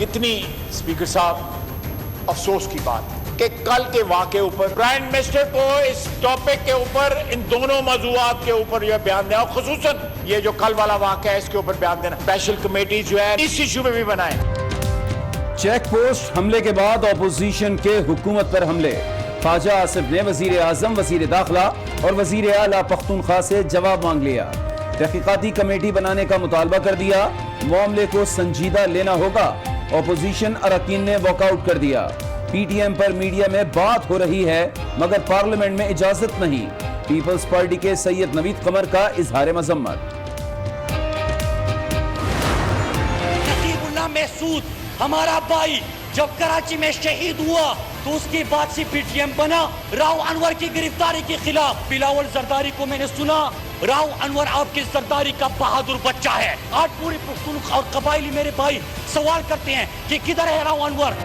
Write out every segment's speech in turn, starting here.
कितनी स्पीकर साहब अफसोस की बात कि कल के वाक़े ऊपर प्राइम मिनिस्टर को इस टॉपिक के ऊपर इन दोनों मौज़ूआत के ऊपर यह बयान देना, खुसूसन ये जो कल वाला वाक़ा है इसके ऊपर बयान देना, स्पेशल कमेटी जो है इस इशू में भी बनाए। चेक पोस्ट हमले के बाद अपोजिशन के हुकूमत पर हमले। ख्वाजा आसिफ ने वजीर आजम, वजीर दाखिला और वजीर आला पख्तूनख्वा से जवाब मांग लिया। तहकीकाती कमेटी बनाने का मुतालबा कर दिया। मामले को संजीदा लेना होगा। अपोजिशन अरकान ने वॉकआउट कर दिया। पीटीएम पर मीडिया में बात हो रही है मगर पार्लियामेंट में इजाजत नहीं। पीपल्स पार्टी के सैयद नवीद कमर का इजहार मजम्मत। नकीबुल्लाह महसूद हमारा भाई जब कराची में शहीद हुआ तो उसके बाद से पीटीएम बना। राव अनवर की गिरफ्तारी के खिलाफ बिलावल जरदारी को मैंने सुना। राव अनवर आपके जरदारी का बहादुर बच्चा है। आज पूरे पख्तूनख्वा और कबायली मेरे भाई सवाल करते हैं कि किधर है राव अनवर।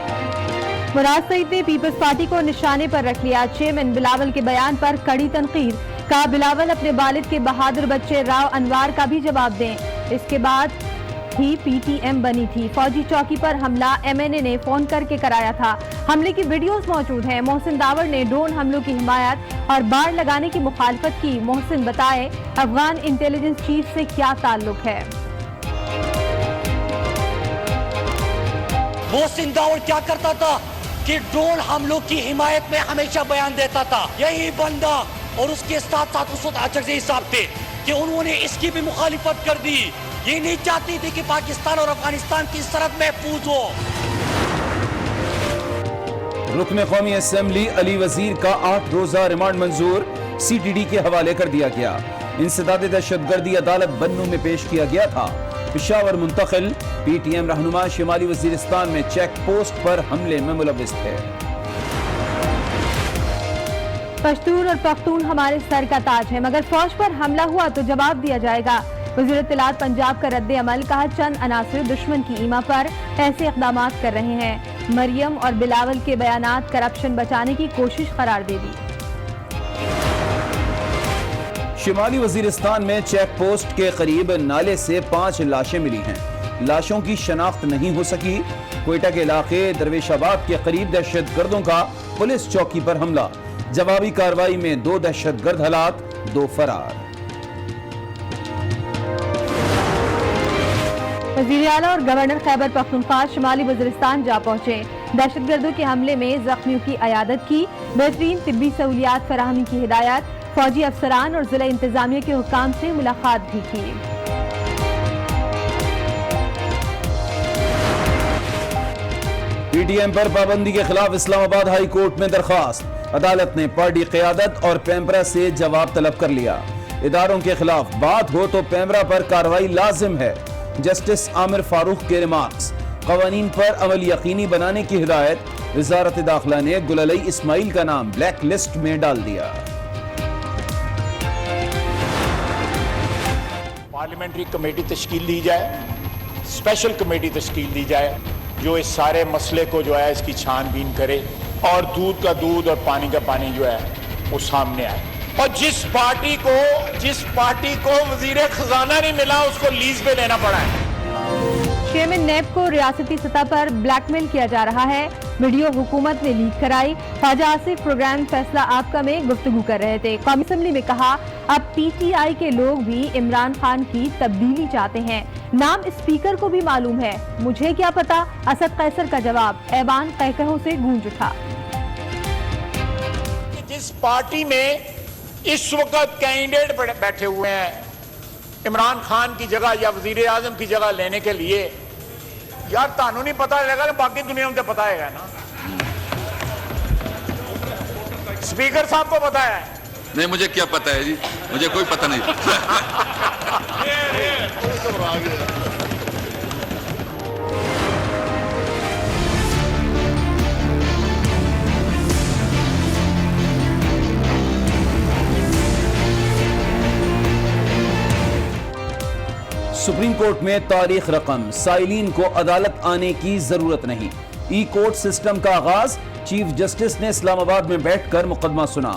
मुराद सईद ने पीपल्स पार्टी को निशाने पर रख लिया। चेयरमैन बिलावल के बयान पर कड़ी तनकीद। कहा बिलावल अपने वालिद के बहादुर बच्चे राव अनवर का भी जवाब दें। इसके बाद ही पीटीएम बनी थी। फौजी चौकी पर हमला एमएनए ने फोन करके कराया था। हमले की वीडियोस मौजूद हैं। मोहसिन दावर ने ड्रोन हमलों की हिमायत और बाड़ लगाने की मुखालफत की। मोहसिन बताए अफगान इंटेलिजेंस चीफ से क्या ताल्लुक है। मोहसिन दावर क्या करता था कि ड्रोन हमलों की हिमायत में हमेशा बयान देता था। यही बंदा और उसके साथ साथ उस वक्त अचरजे साहब थे कि उन्होंने इसकी भी मुखालिफत कर दी। ये नहीं चाहती थी कि पाकिस्तान और अफगानिस्तान की सरहद महफूज हो। रुकन कौमी असेंबली अली वजीर का 8 रोजा रिमांड मंजूर। सीटीडी के हवाले कर दिया गया। इंसदाद दहशतगर्दी अदालत बन्नू में पेश किया गया था। पेशावर मुंतकिल। पीटीएम रहनुमा शिमाली वजीरिस्तान में चेक पोस्ट पर हमले में मुलविस थे। पश्तून और पख्तून हमारे सर का ताज है मगर फौज पर हमला हुआ तो जवाब दिया जाएगा। वज़ीर इत्तलात पंजाब का रद्द अमल। कहा चंद अनासिर दुश्मन की ईमा पर ऐसे इक़दामात कर रहे हैं। मरियम और बिलावल के बयानात करप्शन बचाने की कोशिश करार दे दी। शिमाली वजीरिस्तान में चेक पोस्ट के करीब नाले से 5 लाशें मिली हैं। लाशों की शनाख्त नहीं हो सकी। कोयटा के इलाके दरवेशाबाद के करीब दहशतगर्दों का पुलिस चौकी पर हमला। जवाबी कार्रवाई में 2 दहशतगर्द हलाक, 2 फरार। वज़ीर आला और गवर्नर खैबर पख्तूनख्वा शिमाली वज़ीरिस्तान जा पहुंचे। दहशतगर्दों के हमले में जख्मियों की अयादत की। बेहतरीन तिब्बी सहूलियात फराहमी की हिदायत। फौजी अफसरान और जिला इंतजामिया के हुक्काम से मुलाकात भी की। पीटीएम पर पाबंदी के खिलाफ इस्लामाबाद हाई कोर्ट में दरखास्त। अदालत ने पार्टी क़यादत और पैमरा से जवाब तलब कर लिया। इदारों के खिलाफ बात हो तो पैमरा पर कार्रवाई लाजिम है। जस्टिस आमिर फारूक के रिमार्क्स। कवानीन पर अमल यकीनी बनाने की हिदायत। वजारत दाखिला ने गुललई इस्माइल का नाम ब्लैक लिस्ट में डाल दिया। पार्लियामेंट्री कमेटी तश्कील दी जाए, स्पेशल कमेटी तश्कील दी जाए जो इस सारे मसले को जो है इसकी छानबीन करे और दूध का दूध और पानी का पानी जो है वो सामने आए। और जिस पार्टी को वजीर खजाना नहीं मिला उसको लीज पे लेना पड़ा है। चेयरमैन नैब को रियासती सतह पर ब्लैकमेल किया जा रहा है। वीडियो हुकूमत ने लीक कराई। ख्वाजा आसिफ प्रोग्राम फैसला आपका में गुफ्तगू कर रहे थे। कौमी असेंबली में कहा अब पीटीआई के लोग भी इमरान खान की तब्दीली चाहते हैं। नाम स्पीकर को भी मालूम है, मुझे क्या पता। असद कैसर का जवाब ऐवान कहकहों से गूंज उठा। जिस पार्टी में इस वक्त कैंडिडेट बैठे हुए हैं इमरान खान की जगह या वजीर आजम की जगह लेने के लिए, यार तानू नहीं पता लगा तो बाकी दुनिया में पता है ना। स्पीकर साहब को पता है? नहीं, मुझे क्या पता है जी, मुझे कोई पता नहीं। सुप्रीम कोर्ट में तारीख रकम। साइलिन को अदालत आने की जरूरत नहीं। ई कोर्ट सिस्टम का आगाज। चीफ जस्टिस ने इस्लामाबाद में बैठकर मुकदमा सुना।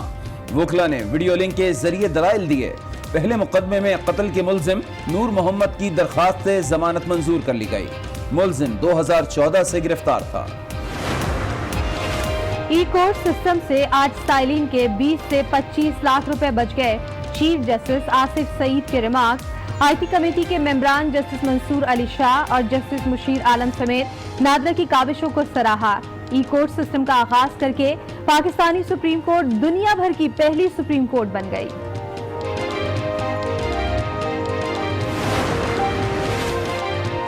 वकला ने वीडियो लिंक के जरिए दलाइल दिए। पहले मुकदमे में कत्ल के मुलजिम नूर मोहम्मद की दरखास्त से जमानत मंजूर कर ली गई। मुलजिम 2014 से गिरफ्तार था। ई कोर्ट सिस्टम से आज स्टाइलिंग के 20 से 25 लाख रुपए बच गए। चीफ जस्टिस आसिफ सईद के रिमार्क्स। आईटी कमेटी के मेंबरान जस्टिस मंसूर अली शाह और जस्टिस मुशीर आलम समेत नादला की काविशों को सराहा। ई कोर्ट सिस्टम का आगाज करके पाकिस्तानी सुप्रीम कोर्ट दुनिया भर की पहली सुप्रीम कोर्ट बन गई।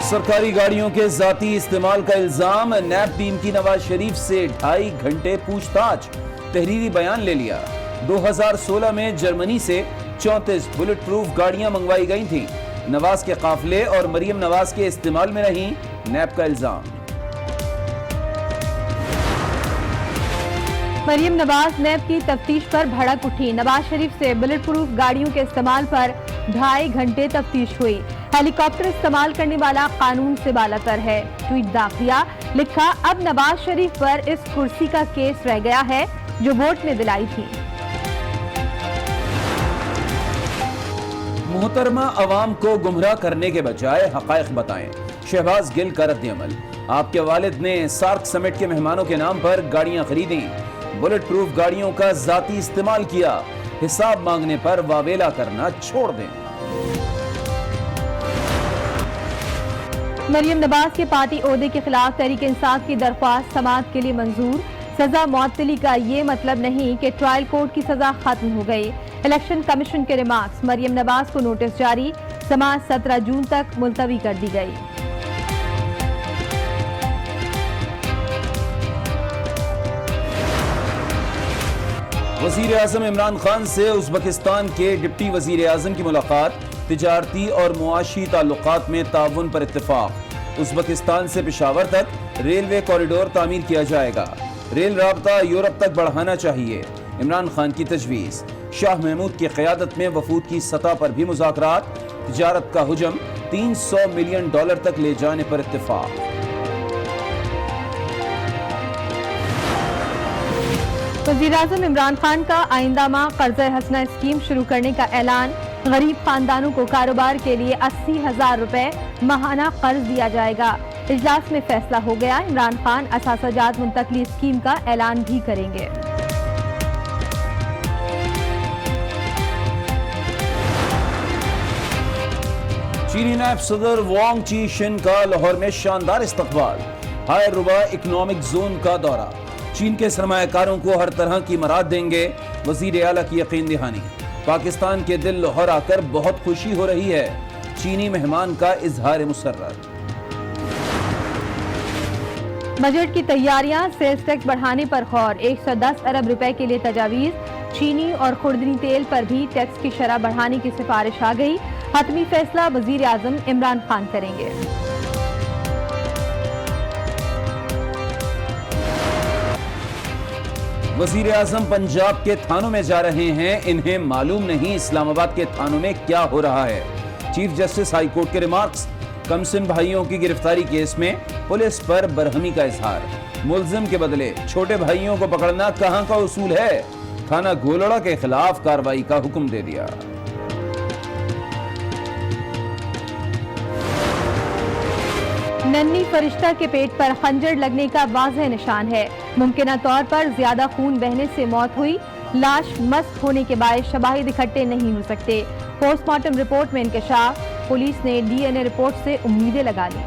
सरकारी गाड़ियों के जाती इस्तेमाल का इल्जाम। नैब टीम की नवाज शरीफ से 2.5 घंटे पूछताछ, तहरीरी बयान ले लिया। 2016 में जर्मनी से 34 बुलेट प्रूफ गाड़ियां मंगवाई गई थीं। नवाज के काफिले और मरियम नवाज के इस्तेमाल में रही नैब का इल्जाम। मरियम नवाज नैब की तफ्तीश पर भड़क उठी। नवाज शरीफ से बुलेट प्रूफ गाड़ियों के इस्तेमाल पर 2.5 घंटे तफ्तीश हुई। हेलीकॉप्टर इस्तेमाल करने वाला कानून से बालातर है। ट्वीट दाखिया लिखा, अब नवाज शरीफ पर इस कुर्सी का केस रह गया है जो वोट ने दिलाई थी। मोहतरमा अवाम को गुमराह करने के बजाय हकायक बताएं। शहबाज गिल का रद्द-ए-अमल। आपके वालिद ने सार्क समिट के मेहमानों के नाम पर गाड़ियां खरीदी, बुलेट प्रूफ गाड़ियों का जाती इस्तेमाल किया। हिसाब मांगने पर वावेला करना छोड़ दें। मरियम नवाज के पार्टी ओहदे के खिलाफ तहरीक इंसाफ की दरख्वास्त समाअत के लिए मंजूर। सजा मुअत्तली का ये मतलब नहीं कि ट्रायल कोर्ट की सजा खत्म हो गई। इलेक्शन कमीशन के रिमार्क्स। मरियम नवाज को नोटिस जारी, समाअत 17 जून तक मुलतवी कर दी गई। वजीर आजम इमरान खान से उज़्बेकिस्तान के डिप्टी वजीर आजम की मुलाकात। तिजारती और मुआशी ताल्लुकात में ताउन पर इत्तेफाक। उज़्बेकिस्तान से पेशावर तक रेलवे कॉरिडोर तामीर किया जाएगा। रेल राबता यूरोप तक बढ़ाना चाहिए, इमरान खान की तजवीज़। शाह महमूद की क़यादत में वफूद की सतह पर भी मुज़ाकरात। तिजारत का हुजम $300 मिलियन तक ले जाने पर इत्तेफाक। वज़ीर-ए-आज़म इमरान खान का आइंदा माह कर्ज़ हसना स्कीम शुरू करने का ऐलान। गरीब खानदानों को कारोबार के लिए 80,000 रुपए माहाना कर्ज दिया जाएगा। इजलास में फैसला हो गया। इमरान खान असासाजात मुंतकली स्कीम का ऐलान भी करेंगे। चीनी नायब सदर वांग ची शिन का लाहौर में शानदार इस्तकबाल। हाई रुबा इकोनॉमिक जोन का दौरा। चीन के सरमायाकारों को हर तरह की मराद देंगे, वजीर आला की यकीन दहानी। पाकिस्तान के दिल लाहौर आकर बहुत खुशी हो रही है, चीनी मेहमान का इजहार मुसर्रत। बजट की तैयारियां। सेल्स टैक्स बढ़ाने पर गौर। 110 अरब रुपए के लिए तजावीज। चीनी और खुर्दनी तेल पर भी टैक्स की शरह बढ़ाने की सिफारिश आ गई। हतमी फैसला वजीर आजम इमरान खान करेंगे। वजीर आजम पंजाब के थानों में जा रहे हैं, इन्हें मालूम नहीं इस्लामाबाद के थानों में क्या हो रहा है। चीफ जस्टिस हाई कोर्ट के रिमार्क्स। कमसिन भाइयों की गिरफ्तारी केस में पुलिस पर बरहमी का इजहार। मुलजिम के बदले छोटे भाइयों को पकड़ना कहां का उसूल है। थाना गोलड़ा के खिलाफ कार्रवाई का हुक्म दे दिया। नन्ही फरिश्ता के पेट पर खंजर लगने का वाज़ेह निशान है। मुमकिना तौर पर ज्यादा खून बहने से मौत हुई। लाश मस्त होने के बाद शवाहिद इकट्ठे नहीं हो सकते। पोस्टमार्टम रिपोर्ट में इंकशाफ। पुलिस ने डीएनए रिपोर्ट से उम्मीदें लगा ली।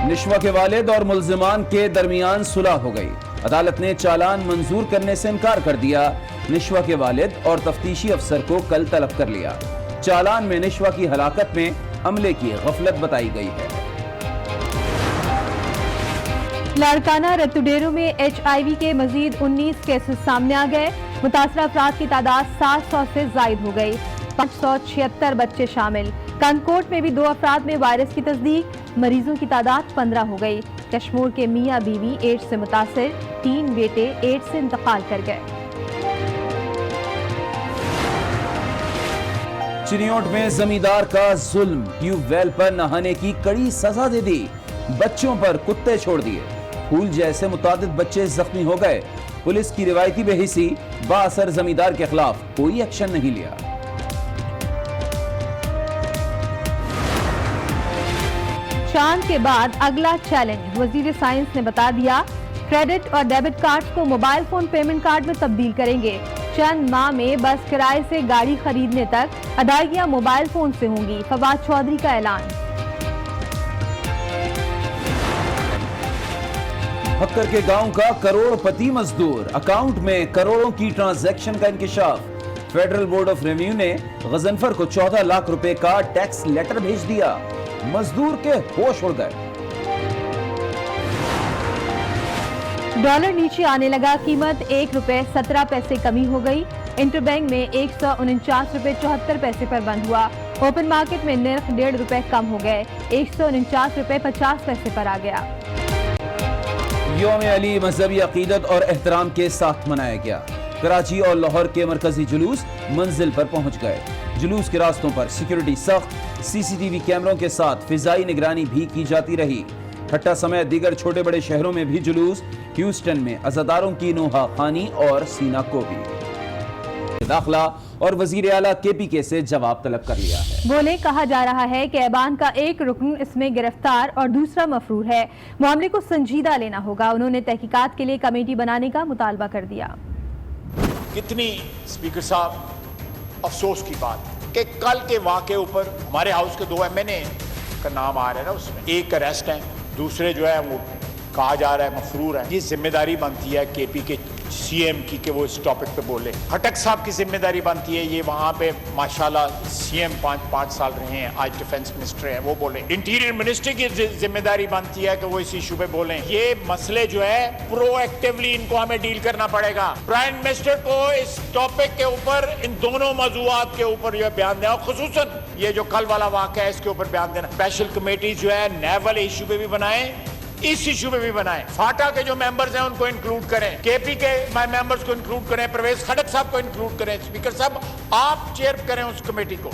निशवा के वालिद और मुल्जिमान के दरमियान सुलह हो गई। अदालत ने चालान मंजूर करने से इनकार कर दिया। निशवा के वालिद और तफ्तीशी अफसर को कल तलब कर लिया। चालान में निशवा की हलाकत में अमले की गफलत बताई गई है। लाड़काना रतुडेरो में HIV के मजीद 19 केसेस सामने आ गए। मुतासरा अफराद की तादाद 700 से जायद हो गई। 576 बच्चे शामिल। कंकोट में भी 2 अफराद में वायरस की तस्दीक। मरीजों की तादाद 15 हो गई। कश्मीर के मियाँ बीवी एड्स से मुतासिर। 3 बेटे एड्स से इंतकाल कर गए। चिनियोट में जमींदार का जुल्म। ट्यूबवेल पर नहाने की कड़ी सजा दे दी। बच्चों पर कुत्ते छोड़ दिए। फूल जैसे मुतादिद बच्चे जख्मी हो गए। पुलिस की रिवायती बेहिसी बाअसर जमींदार के खिलाफ कोई एक्शन नहीं लिया। چاند کے بعد اگلا چیلنج، وزیر سائنس نے بتا دیا کریڈٹ اور ڈیبٹ کارڈز کو موبائل فون پیمنٹ کارڈ میں تبدیل کریں گے۔ چند ماہ میں بس کرائے سے گاڑی خریدنے تک ادائیگیاں موبائل فون سے ہوں گی، فواد چودھری کا اعلان۔ ہکر کے گاؤں کا کروڑ پتی مزدور، اکاؤنٹ میں کروڑوں کی ٹرانزیکشن کا انکشاف۔ فیڈرل بورڈ آف ریونیو نے غضنفر کو 14 لاکھ روپے کا ٹیکس لیٹر بھیج دیا، مزدور کے ہوش اڑ گئے۔ ڈالر نیچے آنے لگا، قیمت 1 روپے 17 پیسے کمی ہو گئی۔ انٹر بینک میں 149 روپے 74 پیسے پر بند ہوا۔ اوپن مارکیٹ میں نرخ 1.5 روپے کم ہو گئے، 149 روپے 50 پیسے پر آ گیا۔ یوم علی مذہبی عقیدت اور احترام کے ساتھ منایا گیا۔ کراچی اور لاہور کے مرکزی جلوس منزل پر پہنچ گئے۔ جلوس کے راستوں پر سیکیورٹی سخت، سی سی ٹی وی کیمروں کے ساتھ فضائی نگرانی بھی کی جاتی رہی۔ ٹھٹا سمیت دیگر چھوٹے بڑے شہروں میں بھی جلوس، ہیوسٹن میں عزاداروں کی نوحہ خوانی اور سینہ کوبی۔ داخلہ اور وزیر اعلیٰ کے پی کے سے جواب طلب کر لیا ہے۔ بولے کہا جا رہا ہے کہ ایوان کا ایک رکن اس میں گرفتار اور دوسرا مفرور ہے، معاملے کو سنجیدہ لینا ہوگا۔ انہوں نے تحقیقات کے لیے کمیٹی بنانے کا مطالبہ کر دیا۔ کتنی اسپیکر صاحب افسوس کی بات کہ کل کے واقعے اوپر ہمارے ہاؤس کے 2 MNA کا نام آ رہا ہے نا، اس میں ایک اریسٹ ہے، دوسرے جو ہے وہ کہا جا رہا ہے مفرور ہے۔ یہ ذمہ داری بنتی ہے کے پی کے سی ایم کی کہ وہ اس ٹاپک پہ بولے۔ خٹک صاحب کی ذمہ داری بنتی ہے، یہ وہاں پہ ماشاءاللہ سی ایم 5 سال رہے ہیں، آج ڈیفنس منسٹر ہیں، وہ بولیں۔ انٹیریئر منسٹر کی ذمہ داری بنتی ہے کہ وہ اس ایشو پہ بولیں۔ یہ مسئلے جو ہے پرو ایکٹیولی ان کو ہمیں ڈیل کرنا پڑے گا۔ پرائم منسٹر کو اس ٹاپک کے اوپر، ان دونوں موضوعات کے اوپر جو ہے بیان دینا، خصوصاً یہ جو کل والا واقعہ ہے اس کے اوپر بیان دینا۔ اسپیشل کمیٹی جو ہے نیول ایشو پہ بھی بنائیں، اس ایشو پہ بھی بنائیں۔ فاٹا کے جو ممبرز ہیں ان کو انکلوڈ کریں، کے پی کے ممبرز کو انکلوڈ کریں، پرویز خٹک صاحب کو انکلوڈ کریں۔ اسپیکر صاحب آپ چیئر کریں اس کمیٹی کو۔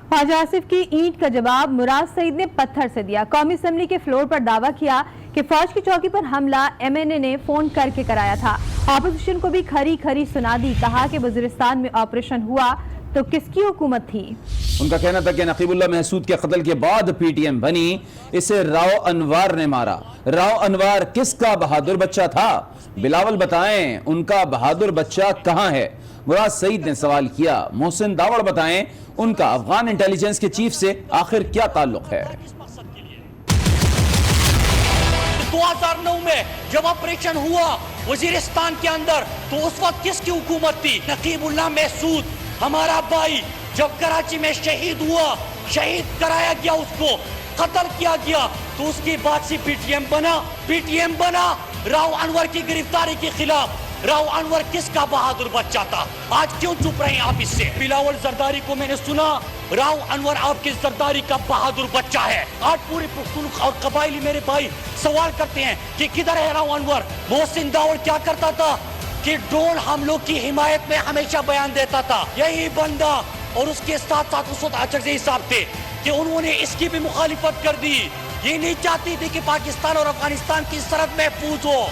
خواجہ آصف کی اینٹ کا جواب مراد سعید نے پتھر سے دیا۔ قومی اسمبلی کے فلور پر دعویٰ کیا کہ فوج کی چوکی پر حملہ MNA نے فون کر کے کرایا تھا۔ اپوزیشن کو بھی کھری کھری سنا دی، کہا کہ وزیرستان میں آپریشن ہوا تو کس کی حکومت تھی؟ ان کا کہنا تھا کہ نقیب اللہ محسود کے قتل کے بعد پی ٹی ایم بنی، اسے راؤ انوار نے مارا۔ راؤ انوار کس کا بہادر بچہ تھا؟ بلاول بتائیں ان کا بہادر بچہ کہاں ہے؟ مراد سعید نے سوال کیا۔ محسن داوڑ بتائیں ان کا افغان انٹیلیجنس کے چیف سے آخر کیا تعلق ہے؟ 2009 میں جب آپریشن ہوا وزیرستان کے اندر تو اس وقت کس کی حکومت تھی؟ نقیب اللہ محسود ہمارا بھائی جب کراچی میں شہید ہوا، شہید کرایا گیا، اس کو قتل کیا گیا، تو اس کے بعد سے پی ٹی ایم بنا راؤ انور کی گرفتاری کے خلاف۔ راؤ انور کس کا بہادر بچہ تھا؟ آج کیوں چپ رہے ہیں آپ اس سے؟ بلاول زرداری کو میں نے سنا راؤ انور آپ کے زرداری کا بہادر بچہ ہے۔ آج پورے پختونخوا اور قبائلی میرے بھائی سوال کرتے ہیں کہ کدھر ہے راؤ انور؟ محسن داوڑ کیا کرتا تھا کہ ڈرون حملوں کی حمایت میں ہمیشہ بیان دیتا تھا۔ یہی بندہ اور اس کے ساتھ اس وقت اچرزئی صاحب تھے کہ انہوں نے اس کی بھی مخالفت کر دی۔ یہ نہیں چاہتی تھی کہ پاکستان اور افغانستان کی سرحد محفوظ ہو۔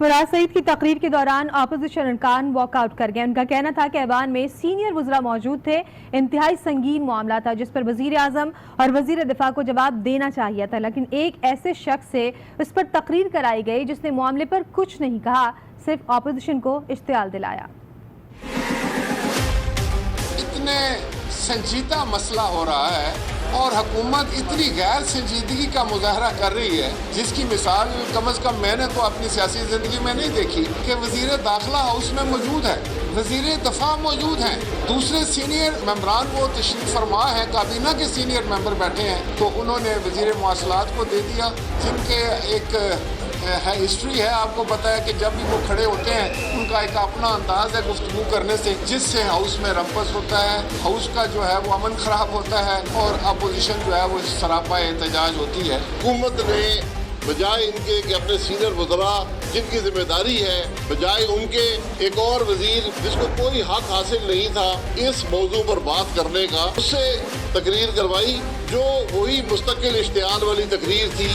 مراد سعید کی تقریر کے دوران اپوزیشن ارکان واک آؤٹ کر گئے۔ ان کا کہنا تھا کہ ایوان میں سینئر وزراء موجود تھے، انتہائی سنگین معاملہ تھا جس پر وزیر اعظم اور وزیر دفاع کو جواب دینا چاہیے تھا، لیکن ایک ایسے شخص سے اس پر تقریر کرائی گئی جس نے معاملے پر کچھ نہیں کہا، صرف اپوزیشن کو اشتعال دلایا۔ اتنے سنجیدہ مسئلہ ہو رہا ہے اور حکومت اتنی غیر سنجیدگی کا مظاہرہ کر رہی ہے جس کی مثال کم از کم میں نے تو اپنی سیاسی زندگی میں نہیں دیکھی کہ وزیر داخلہ ہاؤس میں موجود ہے، وزیر دفاع موجود ہیں، دوسرے سینئر ممبران وہ تشریف فرما ہیں، کابینہ کے سینئر ممبر بیٹھے ہیں، تو انہوں نے وزیر مواصلات کو دے دیا جن کے ایک ہسٹری ہے۔ آپ کو پتا ہے کہ جب بھی وہ کھڑے ہوتے ہیں ان کا ایک اپنا انداز ہے گفتگو کرنے سے جس سے ہاؤس میں رمپس ہوتا ہے، ہاؤس کا جو ہے وہ امن خراب ہوتا ہے اور اپوزیشن جو ہے وہ سراپا احتجاج ہوتی ہے۔ حکومت نے بجائے ان کے کہ اپنے سینئر وزراء جن کی ذمہ داری ہے، بجائے ان کے ایک اور وزیر جس کو کوئی حق حاصل نہیں تھا اس موضوع پر بات کرنے کا، اس سے تقریر کروائی جو وہی مستقل اشتعال والی تقریر تھی۔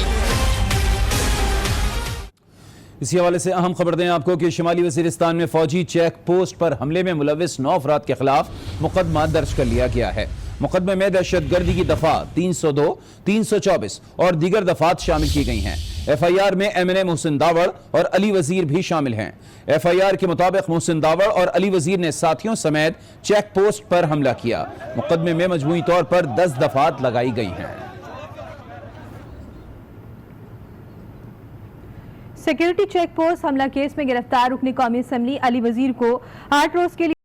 اسی حوالے سے اہم خبر دیں آپ کو کہ شمالی وزیرستان میں فوجی چیک پوسٹ پر حملے میں ملوث 9 افراد کے خلاف مقدمہ درج کر لیا گیا ہے۔ मुकदमे में दहशत गर्दी की दफा 302, 324 और दीगर दफात शामिल की गई हैं। FIR में MNA मोहसिन दावड़ और अली वजीर भी शामिल हैं। FIR के मुताबिक मोहसिन दावड़ और अली वजीर ने साथियों समेत चेक पोस्ट पर हमला किया। मुकदमे में मजमूई तौर पर 10 दफात लगाई गई हैं। सिक्योरिटी चेक पोस्ट हमला केस में गिरफ्तार रुकन कौमी असम्बली अली वजीर को 8 रोज के लिए